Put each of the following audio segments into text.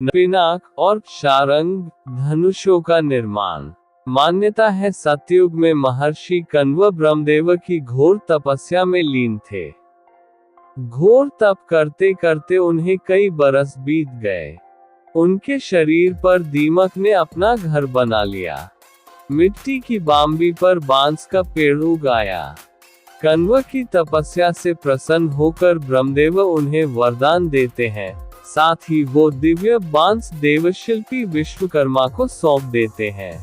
पिनाक और शारंग धनुषों का निर्माण। मान्यता है सतयुग में महर्षि कण्व ब्रह्मदेव की घोर तपस्या में लीन थे। घोर तप करते करते उन्हें कई बरस बीत गए। उनके शरीर पर दीमक ने अपना घर बना लिया। मिट्टी की बाम्बी पर बांस का पेड़ उगाया। कण्व की तपस्या से प्रसन्न होकर ब्रह्मदेव उन्हें वरदान देते हैं, साथ ही वो दिव्य बांस देवशिल्पी विश्वकर्मा को सौंप देते हैं।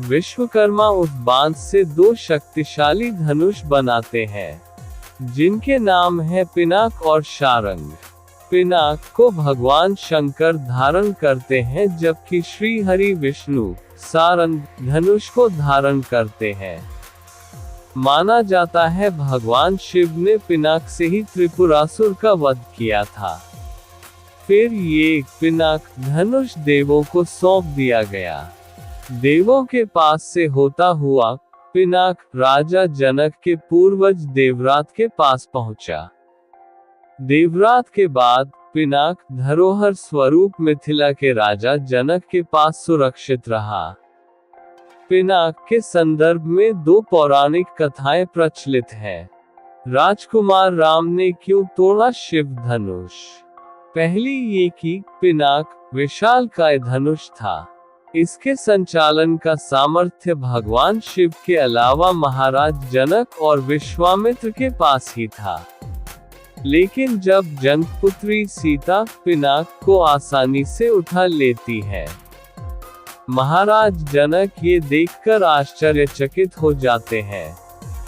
विश्वकर्मा उस बांस से 2 शक्तिशाली धनुष बनाते हैं, जिनके नाम है पिनाक और शारंग। पिनाक को भगवान शंकर धारण करते हैं, जबकि श्री हरि विष्णु शारंग धनुष को धारण करते हैं। माना जाता है भगवान शिव ने पिनाक से ही त्रिपुरासुर का वध किया था। फिर ये पिनाक धनुष देवों को सौंप दिया गया। देवों के पास से होता हुआ पिनाक राजा जनक के पूर्वज देवरात के पास पहुंचा। देवरात के बाद पिनाक धरोहर स्वरूप मिथिला के राजा जनक के पास सुरक्षित रहा। पिनाक के संदर्भ में 2 पौराणिक कथाएं प्रचलित हैं। राजकुमार राम ने क्यों तोड़ा शिव धनुष? पहली ये कि पिनाक विशालकाय धनुष था। इसके संचालन का सामर्थ्य भगवान शिव के अलावा महाराज जनक और विश्वामित्र के पास ही था। लेकिन जब जनकपुत्री सीता पिनाक को आसानी से उठा लेती है, महाराज जनक ये देखकर आश्चर्यचकित हो जाते हैं।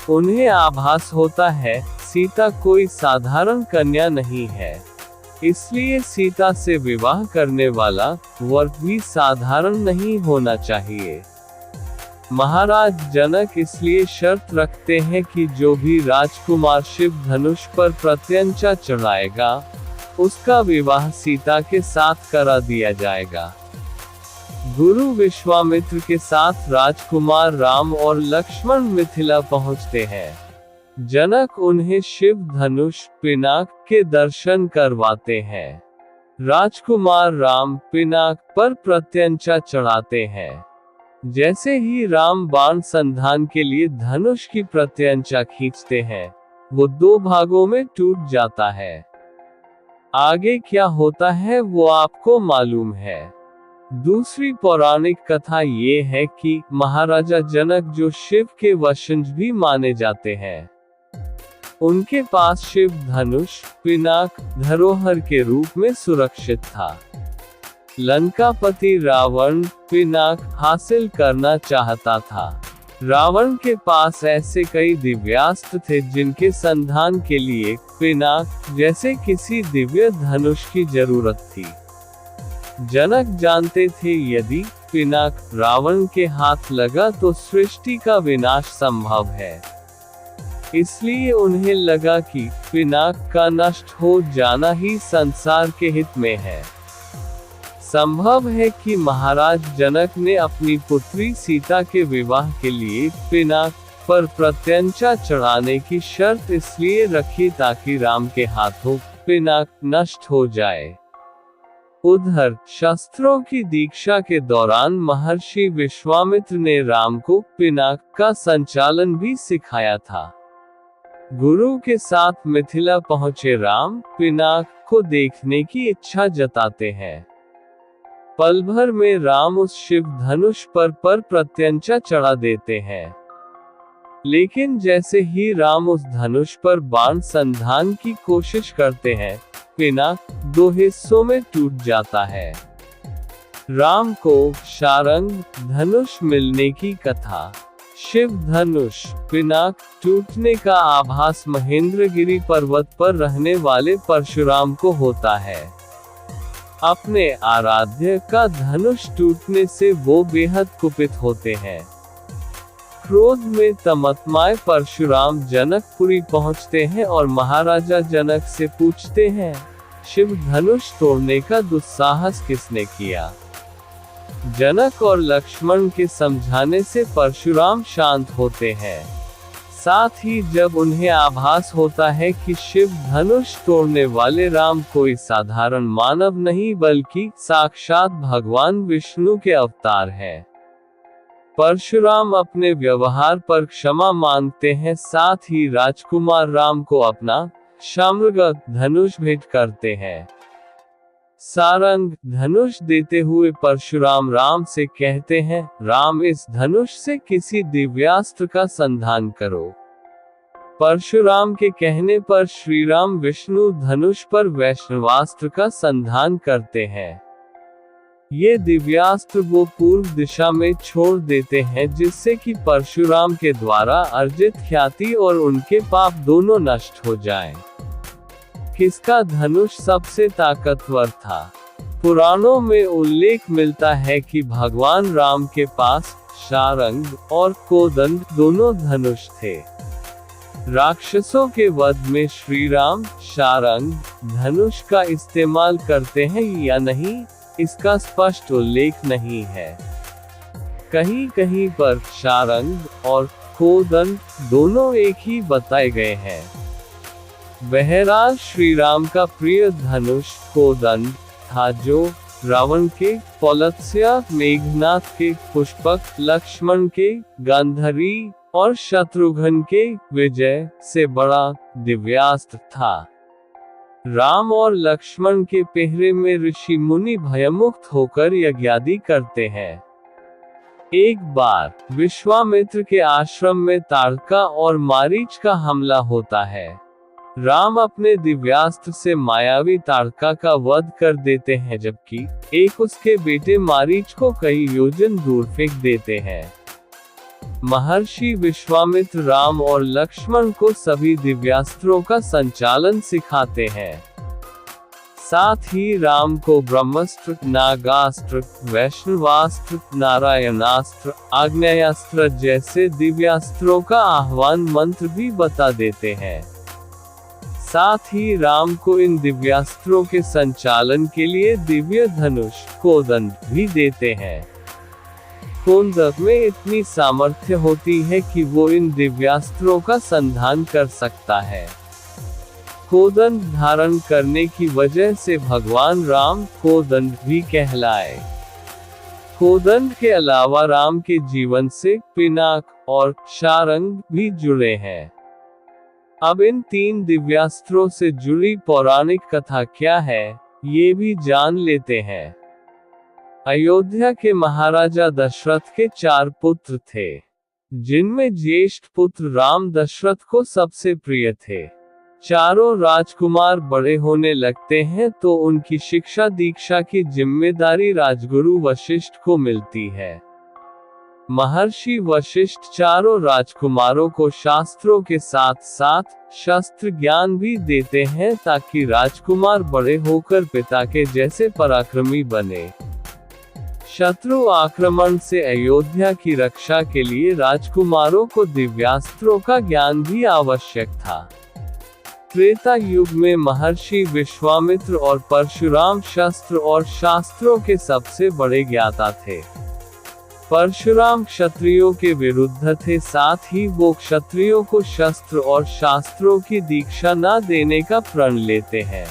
उन्हें आभास होता है सीता कोई साधारण कन्या नहीं है, इसलिए सीता से विवाह करने वाला वर भी साधारण नहीं होना चाहिए। महाराज जनक इसलिए शर्त रखते हैं कि जो भी राजकुमार शिव धनुष पर प्रत्यंचा चढ़ाएगा, उसका विवाह सीता के साथ करा दिया जाएगा। गुरु विश्वामित्र के साथ राजकुमार राम और लक्ष्मण मिथिला पहुंचते हैं। जनक उन्हें शिव धनुष पिनाक के दर्शन करवाते हैं। राजकुमार राम पिनाक पर प्रत्यंचा चढ़ाते हैं। जैसे ही राम बाण संधान के लिए धनुष की प्रत्यंचा खींचते हैं, वो 2 भागों में टूट जाता है। आगे क्या होता है वो आपको मालूम है। दूसरी पौराणिक कथा ये है कि महाराजा जनक, जो शिव के वंशज भी माने जाते हैं, उनके पास शिव धनुष पिनाक धरोहर के रूप में सुरक्षित था। लंकापति रावण पिनाक हासिल करना चाहता था। रावण के पास ऐसे कई दिव्यास्त्र थे जिनके संधान के लिए पिनाक जैसे किसी दिव्य धनुष की जरूरत थी। जनक जानते थे यदि पिनाक रावण के हाथ लगा तो सृष्टि का विनाश संभव है। इसलिए उन्हें लगा कि पिनाक का नष्ट हो जाना ही संसार के हित में है। संभव है कि महाराज जनक ने अपनी पुत्री सीता के विवाह के लिए पिनाक पर प्रत्यंचा चढ़ाने की शर्त इसलिए रखी ताकि राम के हाथों पिनाक नष्ट हो जाए। उधर शस्त्रों की दीक्षा के दौरान महर्षि विश्वामित्र ने राम को पिनाक का संचालन भी सिखाया था। गुरु के साथ मिथिला पहुंचे राम पिनाक को देखने की इच्छा जताते हैं। पल भर में राम उस शिव धनुष पर प्रत्यंचा चढ़ा देते हैं। लेकिन जैसे ही राम उस धनुष पर बाण संधान की कोशिश करते हैं, पिनाक 2 हिस्सों में टूट जाता है। राम को शारंग धनुष मिलने की कथा। शिव धनुष पिनाक टूटने का आभास महेंद्रगिरी पर्वत पर रहने वाले परशुराम को होता है। अपने आराध्य का धनुष टूटने से वो बेहद कुपित होते हैं। क्रोध में तमतमाए परशुराम जनकपुरी पहुंचते हैं और महाराजा जनक से पूछते हैं, शिव धनुष तोड़ने का दुस्साहस किसने किया? जनक और लक्ष्मण के समझाने से परशुराम शांत होते हैं। साथ ही जब उन्हें आभास होता है कि शिव धनुष तोड़ने वाले राम कोई साधारण मानव नहीं बल्कि साक्षात भगवान विष्णु के अवतार हैं, परशुराम अपने व्यवहार पर क्षमा मांगते हैं। साथ ही राजकुमार राम को अपना शार्ंग धनुष भेंट करते हैं। सारंग धनुष देते हुए परशुराम राम से कहते हैं, राम इस धनुष से किसी दिव्यास्त्र का संधान करो। परशुराम के कहने पर श्रीराम विष्णु धनुष पर वैष्णवास्त्र का संधान करते हैं। ये दिव्यास्त्र वो पूर्व दिशा में छोड़ देते हैं, जिससे कि परशुराम के द्वारा अर्जित ख्याति और उनके पाप दोनों नष्ट हो जाएं। किसका धनुष सबसे ताकतवर था? पुराणों में उल्लेख मिलता है कि भगवान राम के पास शार्ंग और कोदंड दोनों धनुष थे। राक्षसों के वध में श्रीराम शार्ंग धनुष का इस्तेमाल करते हैं या नहीं, इसका स्पष्ट उल्लेख नहीं है। कहीं कहीं पर शार्ंग और कोदंड दोनों एक ही बताए गए हैं। बहरहाल श्रीराम का प्रिय धनुष कोदंड था, जो रावण के पौलत्स्य, मेघनाथ के पुष्पक, लक्ष्मण के गांधारी और शत्रुघ्न के विजय से बड़ा दिव्यास्त्र था। राम और लक्ष्मण के पहरे में ऋषि मुनि भयमुक्त होकर यज्ञादि करते हैं। एक बार विश्वामित्र के आश्रम में ताड़का और मारीच का हमला होता है। राम अपने दिव्यास्त्र से मायावी ताड़का का वध कर देते हैं, जबकि एक उसके बेटे मारीच को कई योजन दूर फेंक देते हैं। महर्षि विश्वामित्र राम और लक्ष्मण को सभी दिव्यास्त्रों का संचालन सिखाते हैं। साथ ही राम को ब्रह्मास्त्र, नागास्त्र, वैष्णवास्त्र, नारायणास्त्र, आग्नेयास्त्र जैसे दिव्यास्त्रों का आह्वान मंत्र भी बता देते हैं। साथ ही राम को इन दिव्यास्त्रों के संचालन के लिए दिव्य धनुष कोदंड भी देते हैं। कोदंड में इतनी सामर्थ्य होती है कि वो इन दिव्यास्त्रों का संधान कर सकता है। कोदंड धारण करने की वजह से भगवान राम कोदंड भी कहलाए। कोदंड के अलावा राम के जीवन से पिनाक और शार्ंग भी जुड़े हैं। अब इन 3 दिव्यास्त्रों से जुड़ी पौराणिक कथा क्या है, ये भी जान लेते हैं। अयोध्या के महाराजा दशरथ के 4 पुत्र थे, जिनमें ज्येष्ठ पुत्र राम दशरथ को सबसे प्रिय थे। चारों राजकुमार बड़े होने लगते हैं तो उनकी शिक्षा दीक्षा की जिम्मेदारी राजगुरु वशिष्ठ को मिलती है। महर्षि वशिष्ठ चारों राजकुमारों को शास्त्रों के साथ साथ शस्त्र ज्ञान भी देते हैं, ताकि राजकुमार बड़े होकर पिता के जैसे पराक्रमी बने। शत्रु आक्रमण से अयोध्या की रक्षा के लिए राजकुमारों को दिव्यास्त्रों का ज्ञान भी आवश्यक था। त्रेता युग में महर्षि विश्वामित्र और परशुराम शस्त्र और शास्त्रों के सबसे बड़े ज्ञाता थे। परशुराम क्षत्रियों के विरुद्ध थे, साथ ही वो क्षत्रियों को शस्त्र और शास्त्रों की दीक्षा न देने का प्रण लेते हैं।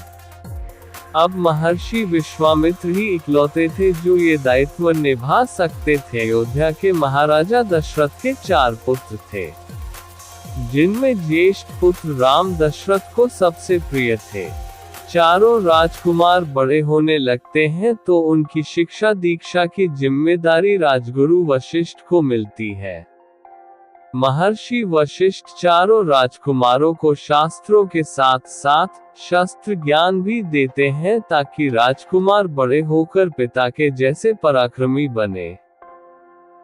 अब महर्षि विश्वामित्र ही इकलौते थे जो ये दायित्व निभा सकते थे। अयोध्या के महाराजा दशरथ के 4 पुत्र थे, जिनमें ज्येष्ठ पुत्र राम दशरथ को सबसे प्रिय थे। चारों राजकुमार बड़े होने लगते हैं तो उनकी शिक्षा दीक्षा की जिम्मेदारी राजगुरु वशिष्ठ को मिलती है। महर्षि वशिष्ठ चारों राजकुमारों को शास्त्रों के साथ साथ शस्त्र ज्ञान भी देते हैं, ताकि राजकुमार बड़े होकर पिता के जैसे पराक्रमी बने।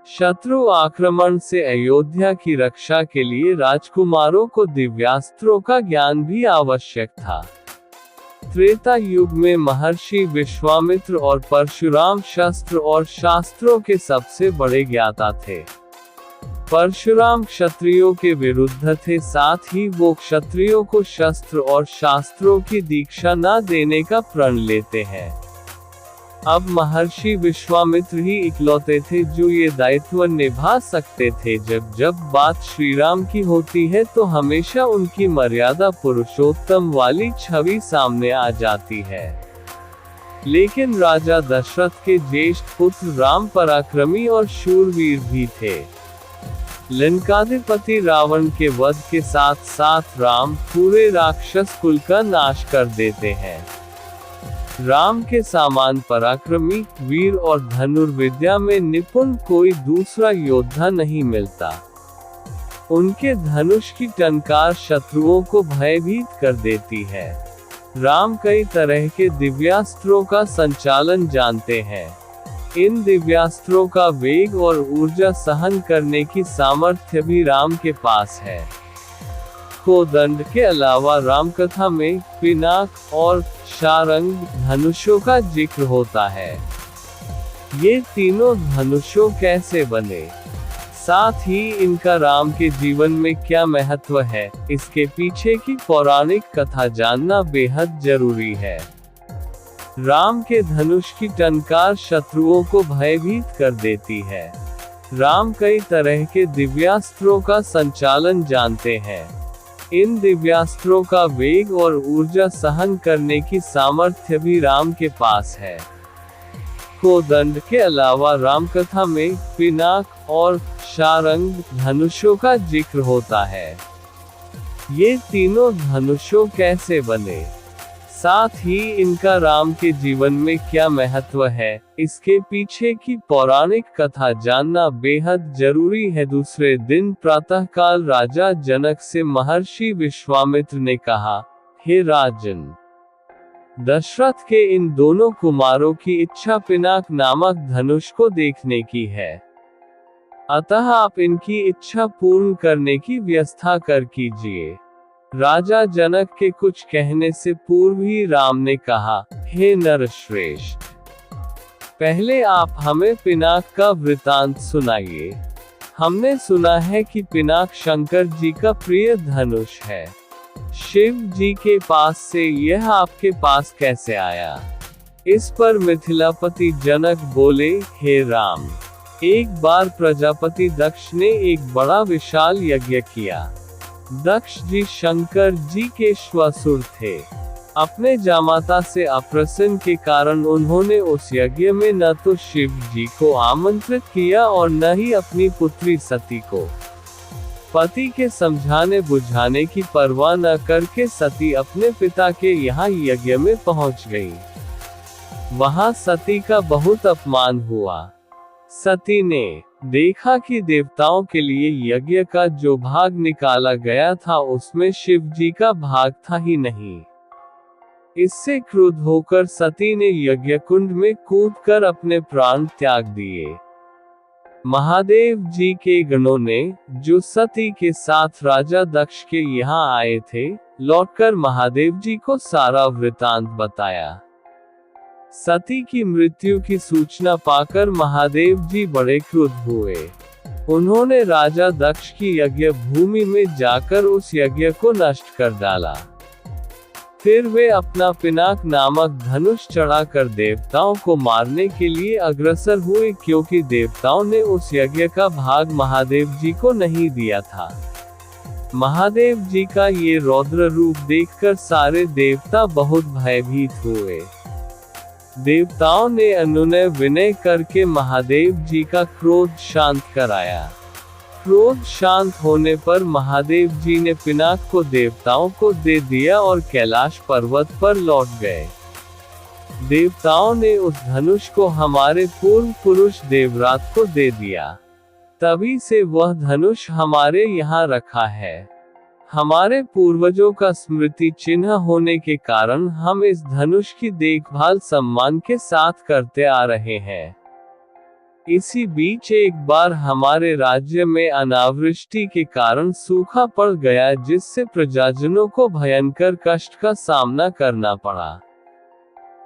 शत्रु आक्रमण से अयोध्या की रक्षा के लिए राजकुमारों को दिव्यास्त्रों का ज्ञान भी आवश्यक था। त्रेता युग में महर्षि विश्वामित्र और परशुराम शस्त्र और शास्त्रों के सबसे बड़े ज्ञाता थे। परशुराम क्षत्रियों के विरुद्ध थे, साथ ही वो क्षत्रियों को शस्त्र और शास्त्रों की दीक्षा न देने का प्रण लेते हैं। अब महर्षि विश्वामित्र ही इकलौते थे जो ये दायित्व निभा सकते थे। जब जब बात श्रीराम की होती है तो हमेशा उनकी मर्यादा पुरुषोत्तम वाली छवि सामने आ जाती है। लेकिन राजा दशरथ के ज्येष्ठ पुत्र राम पराक्रमी और शूरवीर भी थे। लंकाधिपति रावण के वध के साथ साथ राम पूरे राक्षस कुल का नाश कर देते हैं। राम के समान पराक्रमी, वीर और धनुर्विद्या में निपुण कोई दूसरा योद्धा नहीं मिलता। उनके धनुष की टंकार शत्रुओं को भयभीत कर देती है। राम कई तरह के दिव्यास्त्रों का संचालन जानते हैं। इन दिव्यास्त्रों का वेग और ऊर्जा सहन करने की सामर्थ्य भी राम के पास है। कोदंड के अलावा रामकथा में पिनाक और शारंग धनुषों का जिक्र होता है। ये तीनों धनुषों कैसे बने, साथ ही इनका राम के जीवन में क्या महत्व है, इसके पीछे की पौराणिक कथा जानना बेहद जरूरी है। राम के धनुष की टंकार शत्रुओं को भयभीत कर देती है। राम कई तरह के दिव्यास्त्रों का संचालन जानते हैं। इन दिव्यास्त्रों का वेग और ऊर्जा सहन करने की सामर्थ्य भी राम के पास है। कोदंड के अलावा रामकथा में पिनाक और शारंग धनुषों का जिक्र होता है। ये तीनों धनुषों कैसे बने, साथ ही इनका राम के जीवन में क्या महत्व है, इसके पीछे की पौराणिक कथा जानना बेहद जरूरी है। दूसरे दिन प्रातःकाल राजा जनक से महर्षि विश्वामित्र ने कहा, हे राजन, दशरथ के इन दोनों कुमारों की इच्छा पिनाक नामक धनुष को देखने की है। अतः आप इनकी इच्छा पूर्ण करने की व्यवस्था कर कीजिए। राजा जनक के कुछ कहने से पूर्व ही राम ने कहा, हे नरश्रेष्ठ, पहले आप हमें पिनाक का वृतांत सुनाइए। हमने सुना है कि पिनाक शंकर जी का प्रिय धनुष है। शिव जी के पास से यह आपके पास कैसे आया? इस पर मिथिलापति जनक बोले, हे राम, एक बार प्रजापति दक्ष ने एक बड़ा विशाल यज्ञ किया। दक्ष जी शंकर जी के श्वासुर थे। अपने जामाता से अप्रसन्न के कारण उन्होंने उस यज्ञ में न तो शिव जी को आमंत्रित किया और न ही अपनी पुत्री सती को। पति के समझाने बुझाने की परवाह न करके सती अपने पिता के यहाँ यज्ञ में पहुँच गई। वहाँ सती का बहुत अपमान हुआ। सती ने देखा कि देवताओं के लिए यज्ञ का जो भाग निकाला गया था उसमें शिव जी का भाग था ही नहीं। इससे क्रुद्ध होकर सती ने यज्ञ कुंड में कूदकर अपने प्राण त्याग दिए। महादेव जी के गणों ने, जो सती के साथ राजा दक्ष के यहाँ आए थे, लौटकर महादेव जी को सारा वृतांत बताया। सती की मृत्यु की सूचना पाकर महादेव जी बड़े क्रुद्ध हुए। उन्होंने राजा दक्ष की यज्ञ भूमि में जाकर उस यज्ञ को नष्ट कर डाला। फिर वे अपना पिनाक नामक धनुष चढ़ाकर देवताओं को मारने के लिए अग्रसर हुए, क्योंकि देवताओं ने उस यज्ञ का भाग महादेव जी को नहीं दिया था। महादेव जी का ये रौद्र रूप देखकर सारे देवता बहुत भयभीत हुए। देवताओं ने अनुनय विनय करके महादेव जी का क्रोध शांत कराया। क्रोध शांत होने पर महादेव जी ने पिनाक को देवताओं को दे दिया और कैलाश पर्वत पर लौट गए। देवताओं ने उस धनुष को हमारे पूर्व पुरुष देवरात को दे दिया। तभी से वह धनुष हमारे यहाँ रखा है। हमारे पूर्वजों का स्मृति चिन्ह होने के कारण हम इस धनुष की देखभाल सम्मान के साथ करते आ रहे हैं। इसी बीच एक बार हमारे राज्य में अनावृष्टि के कारण सूखा पड़ गया, जिससे प्रजाजनों को भयंकर कष्ट का सामना करना पड़ा।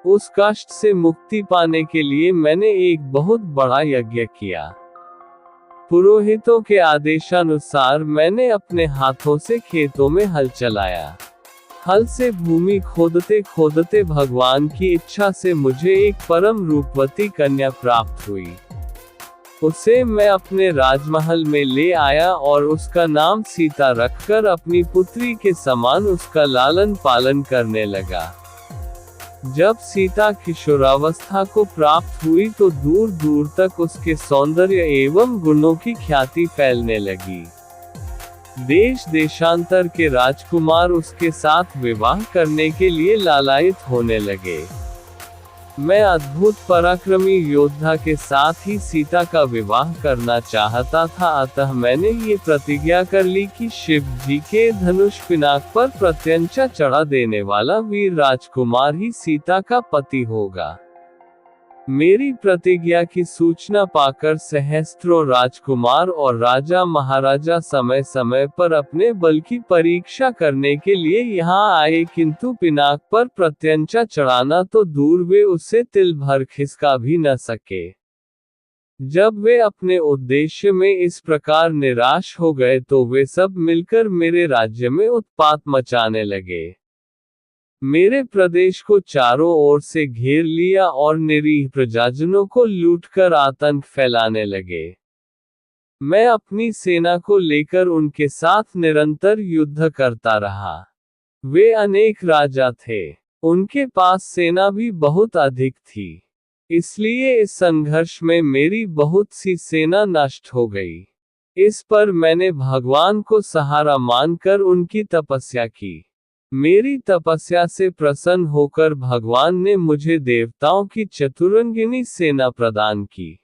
उस कष्ट से मुक्ति पाने के लिए मैंने एक बहुत बड़ा यज्ञ किया। पुरोहितों के आदेशानुसार मैंने अपने हाथों से खेतों में हल चलाया। हल से भूमि खोदते खोदते भगवान की इच्छा से मुझे एक परम रूपवती कन्या प्राप्त हुई। उसे मैं अपने राजमहल में ले आया और उसका नाम सीता रखकर अपनी पुत्री के समान उसका लालन पालन करने लगा। जब सीता किशोरावस्था को प्राप्त हुई तो दूर दूर तक उसके सौंदर्य एवं गुणों की ख्याति फैलने लगी। देश देशांतर के राजकुमार उसके साथ विवाह करने के लिए लालायित होने लगे। मैं अद्भुत पराक्रमी योद्धा के साथ ही सीता का विवाह करना चाहता था, अतः मैंने ये प्रतिज्ञा कर ली कि शिव जी के धनुष पिनाक पर प्रत्यंचा चढ़ा देने वाला वीर राजकुमार ही सीता का पति होगा। मेरी प्रतिज्ञा की सूचना पाकर सहस्त्रों राजकुमार और राजा महाराजा समय समय पर अपने बल की परीक्षा करने के लिए यहाँ आए, किंतु पिनाक पर प्रत्यंचा चढ़ाना तो दूर, वे उससे तिल भर खिसका भी न सके। जब वे अपने उद्देश्य में इस प्रकार निराश हो गए तो वे सब मिलकर मेरे राज्य में उत्पात मचाने लगे। मेरे प्रदेश को चारों ओर से घेर लिया और निरीह प्रजाजनों को लूटकर आतंक फैलाने लगे। मैं अपनी सेना को लेकर उनके साथ निरंतर युद्ध करता रहा। वे अनेक राजा थे, उनके पास सेना भी बहुत अधिक थी, इसलिए इस संघर्ष में मेरी बहुत सी सेना नष्ट हो गई। इस पर मैंने भगवान को सहारा मानकर उनकी तपस्या की। मेरी तपस्या से प्रसन्न होकर भगवान ने मुझे देवताओं की चतुरंगिनी सेना प्रदान की।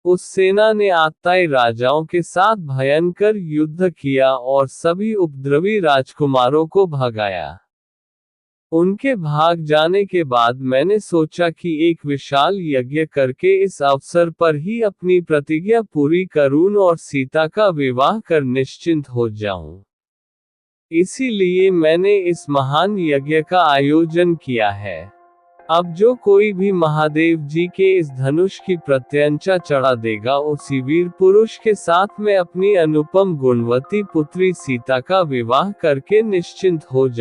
उस सेना ने आत्ताई राजाओं के साथ भयंकर युद्ध किया और सभी उपद्रवी राजकुमारों को भगाया। उनके भाग जाने के बाद मैंने सोचा कि एक विशाल यज्ञ करके इस अवसर पर ही अपनी प्रतिज्ञा पूरी करूं और सीता का विवाह कर निश्चिंत हो जाऊं। इसीलिए मैंने इस महान यज्ञ का आयोजन किया है। अब जो कोई भी महादेव जी के इस धनुष की प्रत्यंचा चढ़ा देगा, उसी वीर पुरुष के साथ मैं अपनी अनुपम गुणवती पुत्री सीता का विवाह करके निश्चिंत हो